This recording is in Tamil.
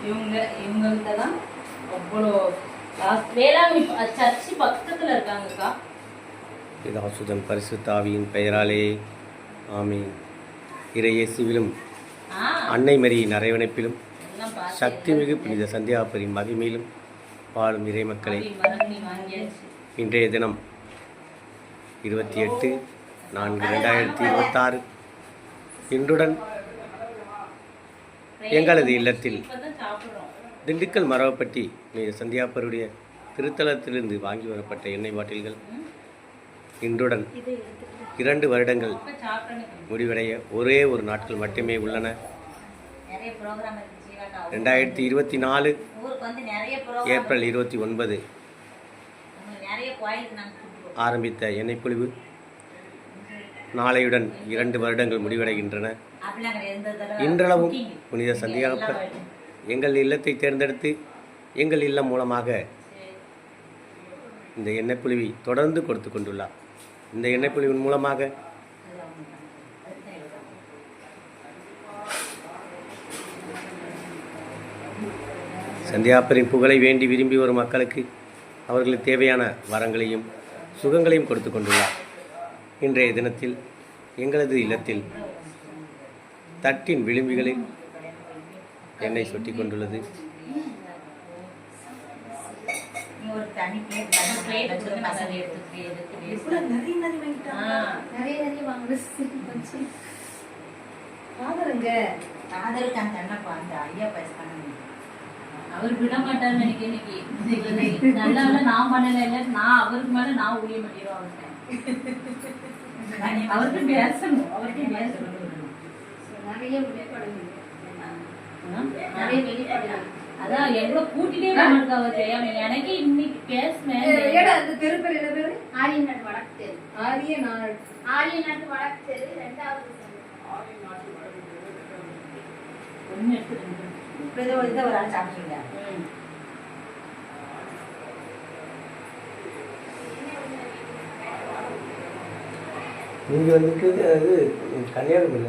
இவங்கள்ட்ட தான் அவ்வளோ வேளாண்மை சர்ச்சு பக்கத்தில் இருக்காங்கக்கா. பிதாசுதன் பரிசுத்த ஆவியின் பெயராலே ஆமீன். இறையேசுவிலும் அன்னை மரியின் அரவணைப்பிலும் சக்திமிகு புனித சந்தியாபரின் மகிமையிலும் வாழும் இறைமக்களை, இன்றைய தினம் 28/4/2026 இன்றுடன் எங்களது இல்லத்தில் திண்டுக்கல் மரவப்பட்டி புனித சந்தியாபருடைய திருத்தலத்திலிருந்து வாங்கி வரப்பட்ட எண்ணெய் பாட்டில்கள் இன்றுடன் 2 வருடங்கள் முடிவடைய ஒரே ஒரு நாட்கள் மட்டுமே உள்ளன. 2024 ஏப்ரல் 29 ஆரம்பித்த எண்ணெய் பொழிவு நாளையுடன் 2 வருடங்கள் முடிவடைகின்றன. இன்றளவும் புனித சந்தியாபர் எங்கள் இல்லத்தை தேர்ந்தெடுத்து எங்கள் இல்லம் மூலமாக இந்த எண்ணெய் பொழிவை தொடர்ந்து கொடுத்து கொண்டுள்ளார். இந்த எண்ணெய் பொழிவின் மூலமாக சந்தியாபரின் புகழை வேண்டி விரும்பி வரும் மக்களுக்கு அவர்களுக்கு தேவையான வரங்களையும் சுகங்களையும் கொடுத்து கொண்டுள்ளார். இன்றைய தினத்தில் எங்களது இல்லத்தில் தட்டின் விளிம்புகளில் எண்ணெய் சொட்டி கொண்டுள்ளது. அவர் விட மாட்டார் இன்னைக்கு நல்லா நான் பண்ணல இல்ல, நான் அவருக்கு மேல நான் ஊழிய பண்ணிடுவோம். அவருக்கு பேசணும், அவருக்கு பேசணும். அதான் எவ்வளவு கூட்டிட்டே இருக்காங்க தெரியாம. எனக்கு இன்னைக்கு பேசினேன். அந்த தெருப்பேர் என்ன பேரு? ஆரியநாட்டு வடக்கு தெரு. ஆரியநாட்டு வடக்கு தெரு 2வது ஒண்ணு எடுத்துட்டு ஒரு ஆள் சாப்பிட்டீங்க. நீங்கள் வந்துட்டு அது கன்னியாகுமரி